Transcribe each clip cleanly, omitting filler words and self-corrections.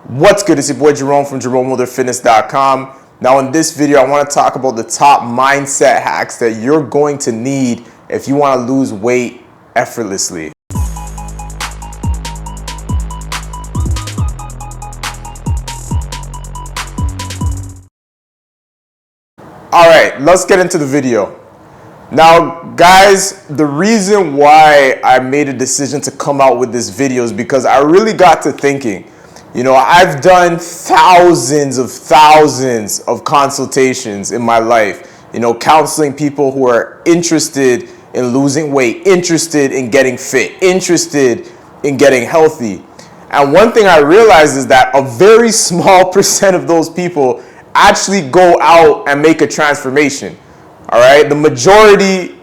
What's good? It's your boy Jerome from JeromeWilderFitness.com. Now in this video, I want to talk about the top mindset hacks that you're going to need if you want to lose weight effortlessly. Alright, let's get into the video. Now guys, the reason why I made a decision to come out with this video is because I really got to thinking. You know, I've done thousands of consultations in my life, you know, counseling people who are interested in losing weight, interested in getting fit, interested in getting healthy. And one thing I realized is that a very small percent of those people actually go out and make a transformation. All right, the majority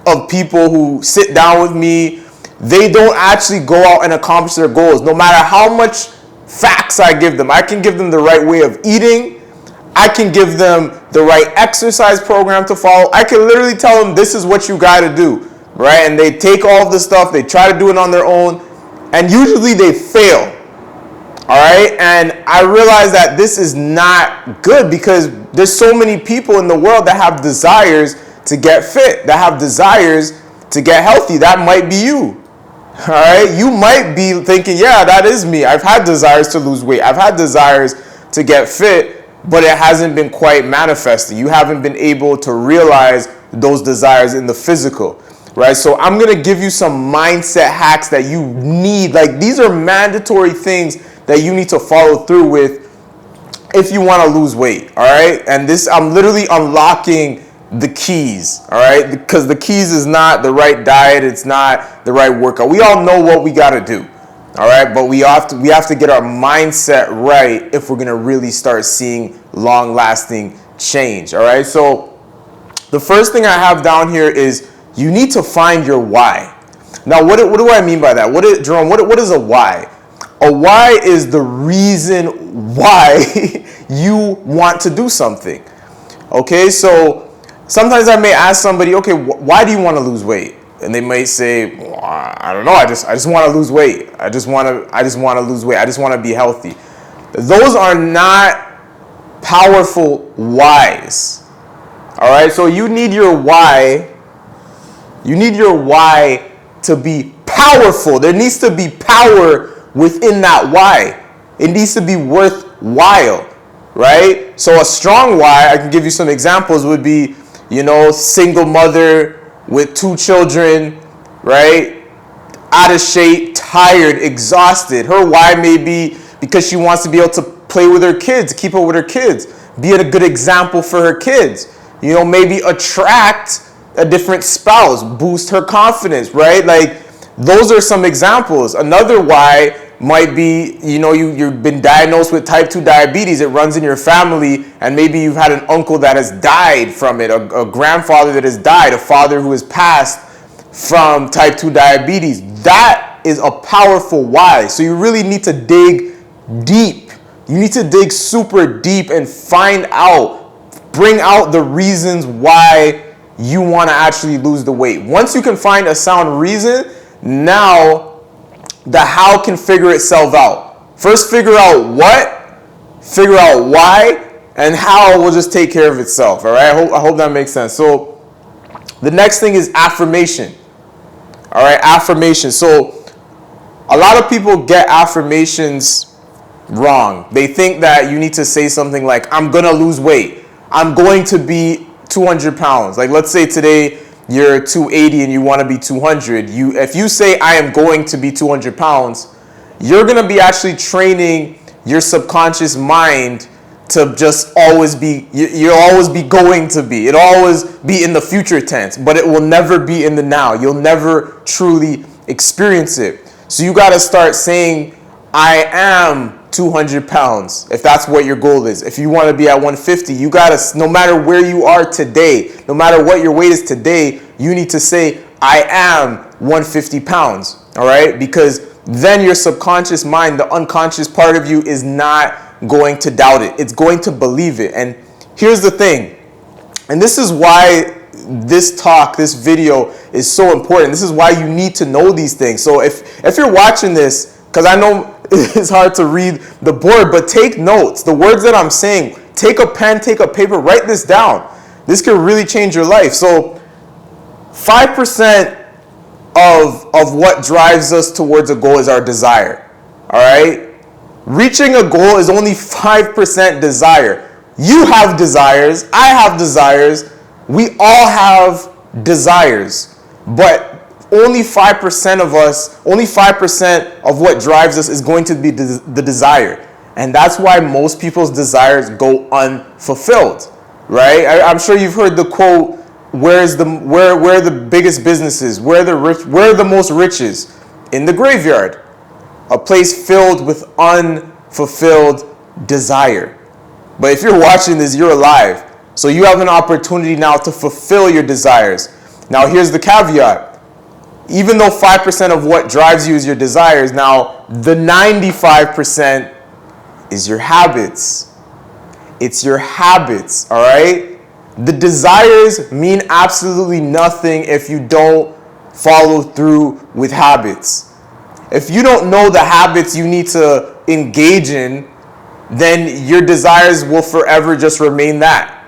of people who sit down with me, they don't actually go out and accomplish their goals. No matter how much facts I give them, I can give them the right way of eating, I can give them the right exercise program to follow, I can literally tell them this is what you got to do, right? And they take all of the stuff, they try to do it on their own, and usually they fail. All right, and I realize that this is not good because there's so many people in the world that have desires to get fit, that have desires to get healthy. That might be you. All right, you might be thinking, yeah, that is me. I've had desires to lose weight. I've had desires to get fit, but it hasn't been quite manifesting. You haven't been able to realize those desires in the physical. Right, so I'm gonna give you some mindset hacks that you need. Like, these are mandatory things that you need to follow through with if you want to lose weight. All right, and this, I'm literally unlocking the keys. All right, because the keys is not the right diet, it's not the right workout. We all know what we got to do. All right, but we have to get our mindset right if we're gonna really start seeing long-lasting change. All right, so the first thing I have down here is you need to find your why. Now, what do I mean by that? Jerome, what is a why? A why is the reason why you want to do something. Okay, so sometimes I may ask somebody, okay, why do you want to lose weight? And they may say, well, I don't know, I just want to lose weight. I just want to lose weight. I just want to be healthy. Those are not powerful whys. All right, so you need your why. You need your why to be powerful. There needs to be power within that why. It needs to be worthwhile, right? So a strong why, I can give you some examples, would be, you know, single mother with 2 children, right? Out of shape, tired, exhausted. Her why may be because she wants to be able to play with her kids, keep up with her kids, be a good example for her kids. You know, maybe attract a different spouse, boost her confidence, right? Like, those are some examples. Another why might be, you know, you've been diagnosed with type 2 diabetes. It runs in your family, and maybe you've had an uncle that has died from it, a grandfather that has died, a father who has passed from type 2 diabetes. That is a powerful why. So you really need to dig deep. You need to dig super deep and find out, bring out the reasons why you want to actually lose the weight. Once you can find a sound reason, now the how can figure itself out. First figure out what, figure out why, and how will just take care of itself. All right, I hope that makes sense. So the next thing is affirmation. All right, affirmation. So a lot of people get affirmations wrong. They think that you need to say something like, I'm gonna lose weight, I'm going to be 200 pounds. Like, let's say today you're 280 and you want to be 200. If you say I am going to be 200 pounds, you're going to be actually training your subconscious mind to just always be, you'll always be going to be. It'll always be in the future tense, but it will never be in the now. You'll never truly experience it. So you got to start saying, I am 200 pounds, if that's what your goal is. If you want to be at 150, you got to, no matter where you are today, no matter what your weight is today, you need to say, I am 150 pounds, all right? Because then your subconscious mind, the unconscious part of you, is not going to doubt it. It's going to believe it. And here's the thing, and this is why this video is so important. This is why you need to know these things. So if you're watching this, because I know it's hard to read the board, but take notes. The words that I'm saying, take a pen, take a paper, write this down. This could really change your life. So 5% of what drives us towards a goal is our desire. All right? Reaching a goal is only 5% desire. You have desires. I have desires. We all have desires. But only 5% of us, only 5% of what drives us is going to be the desire. And that's why most people's desires go unfulfilled, right? I'm sure you've heard the quote, where are the biggest businesses? Where are the most riches? In the graveyard. A place filled with unfulfilled desire. But if you're watching this, you're alive. So you have an opportunity now to fulfill your desires. Now here's the caveat. Even though 5% of what drives you is your desires, now the 95% is your habits. It's your habits, all right? The desires mean absolutely nothing if you don't follow through with habits. If you don't know the habits you need to engage in, then your desires will forever just remain that.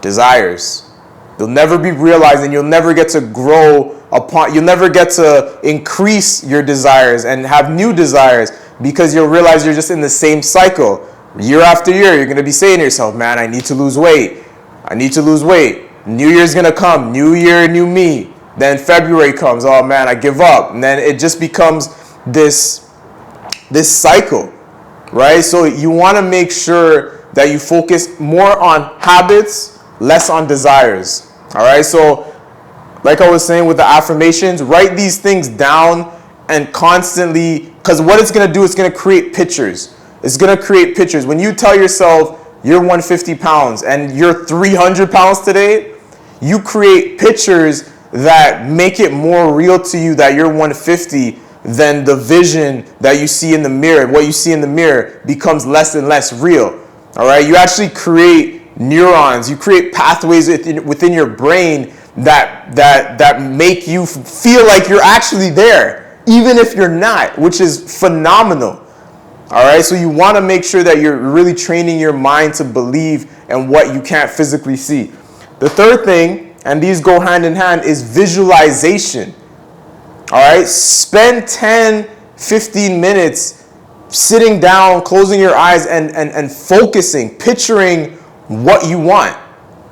Desires. They'll never be realized, and you'll never get to grow upon, you'll never get to increase your desires and have new desires, because you'll realize you're just in the same cycle. Year after year, you're going to be saying to yourself, man, I need to lose weight. I need to lose weight. New Year's going to come. New year, new me. Then February comes. Oh man, I give up. And then it just becomes this cycle, right? So you want to make sure that you focus more on habits, less on desires. All right. So like I was saying with the affirmations, write these things down and constantly, because what it's going to do, it's going to create pictures. It's going to create pictures. When you tell yourself you're 150 pounds and you're 300 pounds today, you create pictures that make it more real to you that you're 150 than the vision that you see in the mirror. What you see in the mirror becomes less and less real. All right. You actually create neurons. You create pathways within your brain that make you feel like you're actually there, even if you're not, which is phenomenal. All right, so you want to make sure that you're really training your mind to believe in what you can't physically see. The third thing, and these go hand in hand, is visualization. All right, spend 10, 15 minutes sitting down, closing your eyes, and focusing, picturing what you want.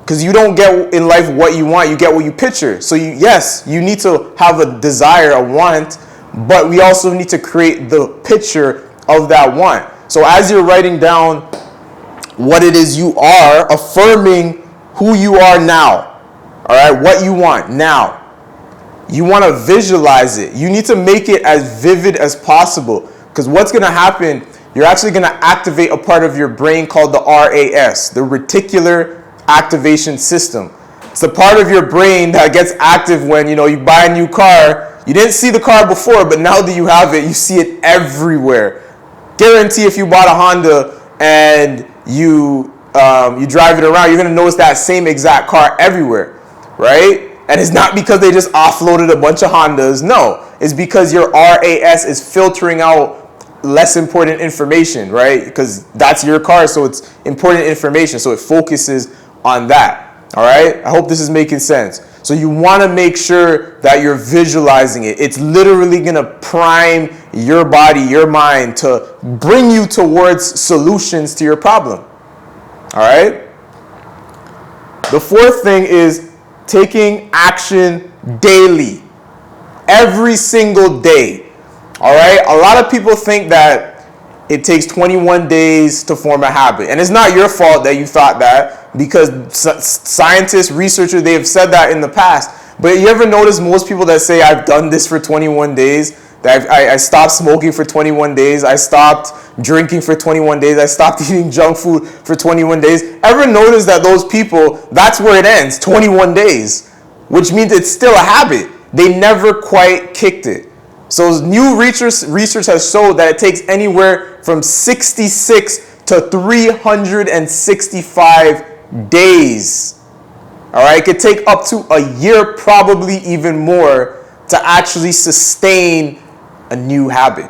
Because you don't get in life what you want, you get what you picture. So yes, you need to have a desire, a want, but we also need to create the picture of that want. So as you're writing down what it is you are, affirming who you are now, all right, what you want now, you want to visualize it. You need to make it as vivid as possible, because what's going to happen, you're actually going to activate a part of your brain called the RAS, the Reticular Activation System. It's the part of your brain that gets active when you buy a new car. You didn't see the car before, but now that you have it, you see it everywhere. Guarantee if you bought a Honda and you drive it around, you're going to notice that same exact car everywhere, right? And it's not because they just offloaded a bunch of Hondas. No, it's because your RAS is filtering out less important information, right? Because that's your car, so it's important information, so it focuses on that. All right? I hope this is making sense. So you want to make sure that you're visualizing it. It's literally going to prime your body, your mind, to bring you towards solutions to your problem. All right? The fourth thing is taking action daily. Every single day. All right? A lot of people think that it takes 21 days to form a habit. And it's not your fault that you thought that, because scientists, researchers, they have said that in the past. But you ever notice most people that say, I've done this for 21 days, that I stopped smoking for 21 days, I stopped drinking for 21 days, I stopped eating junk food for 21 days. Ever notice that those people, that's where it ends, 21 days, which means it's still a habit. They never quite kicked it. So new research has shown that it takes anywhere from 66 to 365 days. All right, it could take up to a year, probably even more, to actually sustain a new habit.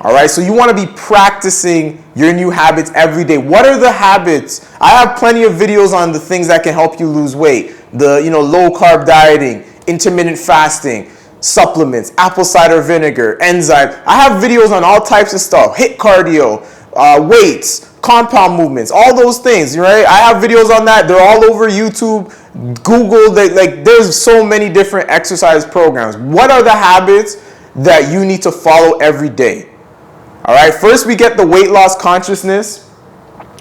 All right, so you want to be practicing your new habits every day. What are the habits? I have plenty of videos on the things that can help you lose weight. The low carb dieting, intermittent fasting, supplements, apple cider vinegar, enzymes. I have videos on all types of stuff. HIIT cardio, weights, compound movements, all those things, right? I have videos on that. They're all over YouTube, Google. There's so many different exercise programs. What are the habits that you need to follow every day? All right, first we get the weight loss consciousness,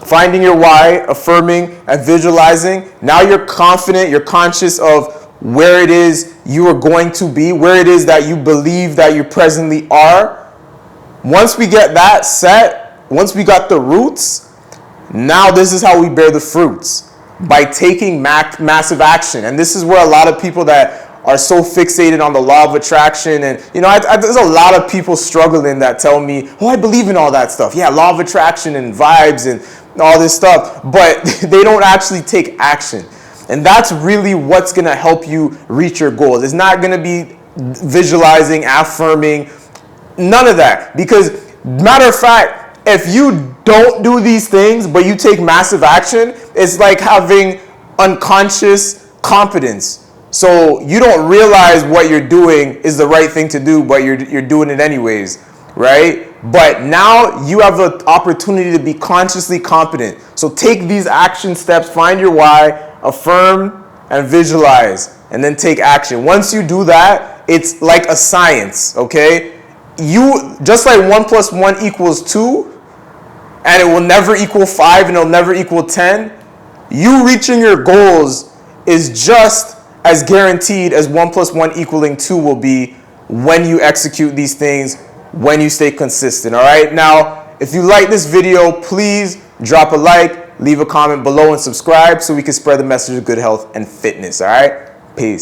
finding your why, affirming and visualizing. Now you're confident, you're conscious of where it is you are going to be, where it is that you believe that you presently are. Once we get that set, once we got the roots, now this is how we bear the fruits, by taking massive action. And this is where a lot of people that are so fixated on the law of attraction, and there's a lot of people struggling that tell me, oh, I believe in all that stuff. Yeah, law of attraction and vibes and all this stuff, but they don't actually take action. And that's really what's gonna help you reach your goals. It's not gonna be visualizing, affirming, none of that. Because matter of fact, if you don't do these things, but you take massive action, it's like having unconscious competence. So you don't realize what you're doing is the right thing to do, but you're doing it anyways, right? But now you have the opportunity to be consciously competent. So take these action steps, find your why, affirm and visualize, and then take action. Once you do that, it's like a science, okay? You, just like 1 + 1 = 2, and it will never equal 5 and it'll never equal 10, you reaching your goals is just as guaranteed as 1 + 1 = 2 will be when you execute these things, when you stay consistent. All right, now if you like this video, please drop a like, leave a comment below, and subscribe so we can spread the message of good health and fitness. All right, peace.